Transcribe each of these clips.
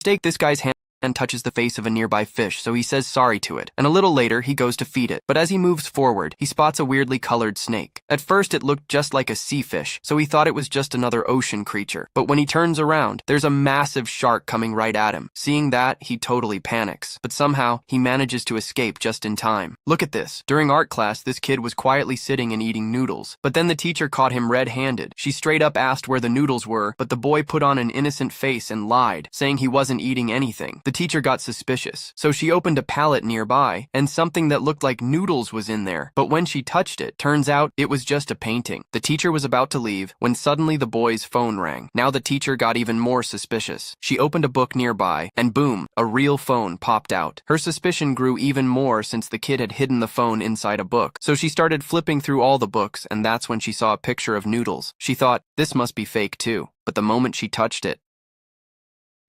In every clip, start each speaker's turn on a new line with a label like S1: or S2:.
S1: mistake, this guy's hand touches the face of a nearby fish, so he says sorry to it, and a little later he goes to feed it. But as he moves forward, he spots a weirdly colored snake. At first it looked just like a sea fish, so he thought it was just another ocean creature. But when he turns around, there's a massive shark coming right at him. Seeing that, he totally panics, but somehow he manages to escape just in time. Look at this. During art class, this kid was quietly sitting and eating noodles, but then the teacher caught him red-handed. She straight up asked where the noodles were, but the boy put on an innocent face and lied, saying he wasn't eating anything. The teacher got suspicious, so she opened a pallet nearby, and something that looked like noodles was in there. But when she touched it, turns out it was just a painting. The teacher was about to leave when suddenly the boy's phone rang. Now the teacher got even more suspicious. She opened a book nearby, and boom, a real phone popped out. Her suspicion grew even more since the kid had hidden the phone inside a book. So she started flipping through all the books, and that's when she saw a picture of noodles. She thought, this must be fake too. But the moment she touched it,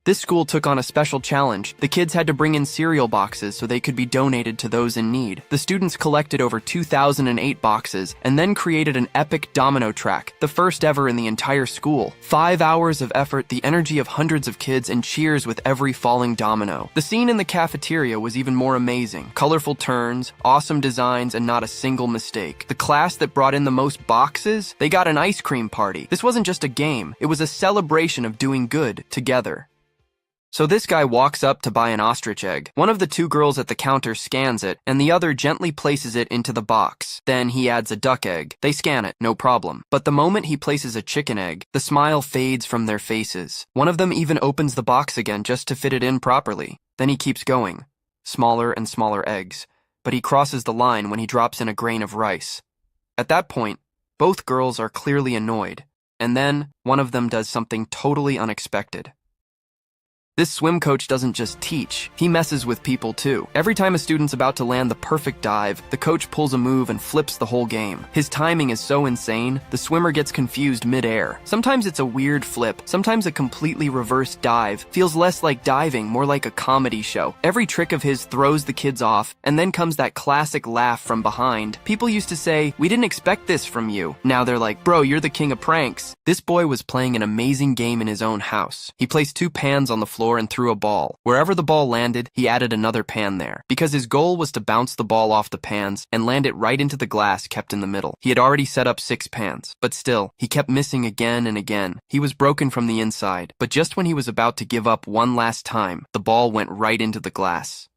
S1: this school took on a special challenge. The kids had to bring in cereal boxes so they could be donated to those in need. The students collected over 2,008 boxes and then created an epic domino track, the first ever in the entire school. 5 hours of effort, the energy of hundreds of kids, and cheers with every falling domino. The scene in the cafeteria was even more amazing. Colorful turns, awesome designs, and not a single mistake. The class that brought in the most boxes, they got an ice cream party. This wasn't just a game, it was a celebration of doing good together. So this guy walks up to buy an ostrich egg. One of the two girls at the counter scans it, and the other gently places it into the box. Then he adds a duck egg. They scan it, no problem. But the moment he places a chicken egg, the smile fades from their faces. One of them even opens the box again just to fit it in properly. Then he keeps going. Smaller and smaller eggs. But he crosses the line when he drops in a grain of rice. At that point, both girls are clearly annoyed. And then, one of them does something totally unexpected. This swim coach doesn't just teach, he messes with people too. Every time a student's about to land the perfect dive, the coach pulls a move and flips the whole game. His timing is so insane, the swimmer gets confused mid-air. Sometimes it's a weird flip, sometimes a completely reversed dive. Feels less like diving, more like a comedy show. Every trick of his throws the kids off, and then comes that classic laugh from behind. People used to say, "We didn't expect this from you." Now they're like, "Bro, you're the king of pranks." This boy was playing an amazing game in his own house. He placed 2 pans on the floor and threw a ball. Wherever the ball landed, he added another pan there, because his goal was to bounce the ball off the pans and land it right into the glass kept in the middle. He had already set up 6 pans, but still, he kept missing again and again. He was broken from the inside, but just when he was about to give up one last time, the ball went right into the glass.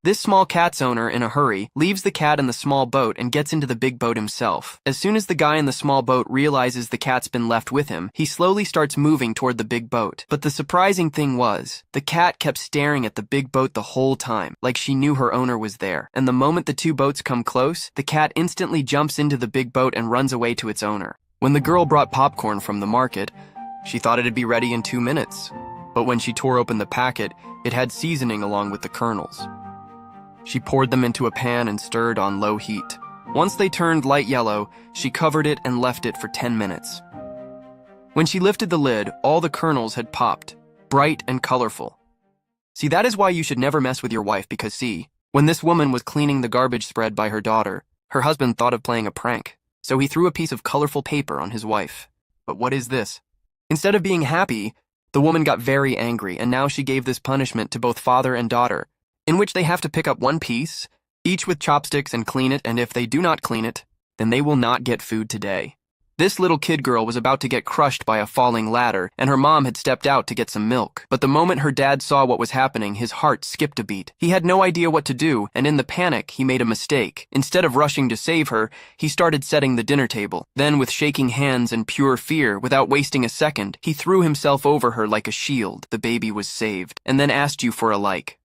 S1: This small cat's owner, in a hurry, leaves the cat in the small boat and gets into the big boat himself. As soon as the guy in the small boat realizes the cat's been left with him, he slowly starts moving toward the big boat. But the surprising thing was, the cat kept staring at the big boat the whole time, like she knew her owner was there. And the moment the 2 boats come close, the cat instantly jumps into the big boat and runs away to its owner. When the girl brought popcorn from the market, she thought it'd be ready in 2 minutes. But when she tore open the packet, it had seasoning along with the kernels. She poured them into a pan and stirred on low heat. Once they turned light yellow, she covered it and left it for 10 minutes. When she lifted the lid, all the kernels had popped, bright and colorful. See, that is why you should never mess with your wife, because see, when this woman was cleaning the garbage spread by her daughter, her husband thought of playing a prank, so he threw a piece of colorful paper on his wife. But what is this? Instead of being happy, the woman got very angry, and now she gave this punishment to both father and daughter, in which they have to pick up 1 piece, each with chopsticks, and clean it, and if they do not clean it, then they will not get food today. This little kid girl was about to get crushed by a falling ladder, and her mom had stepped out to get some milk. But the moment her dad saw what was happening, his heart skipped a beat. He had no idea what to do, and in the panic, he made a mistake. Instead of rushing to save her, he started setting the dinner table. Then, with shaking hands and pure fear, without wasting a second, he threw himself over her like a shield. The baby was saved, and then asked you for a like.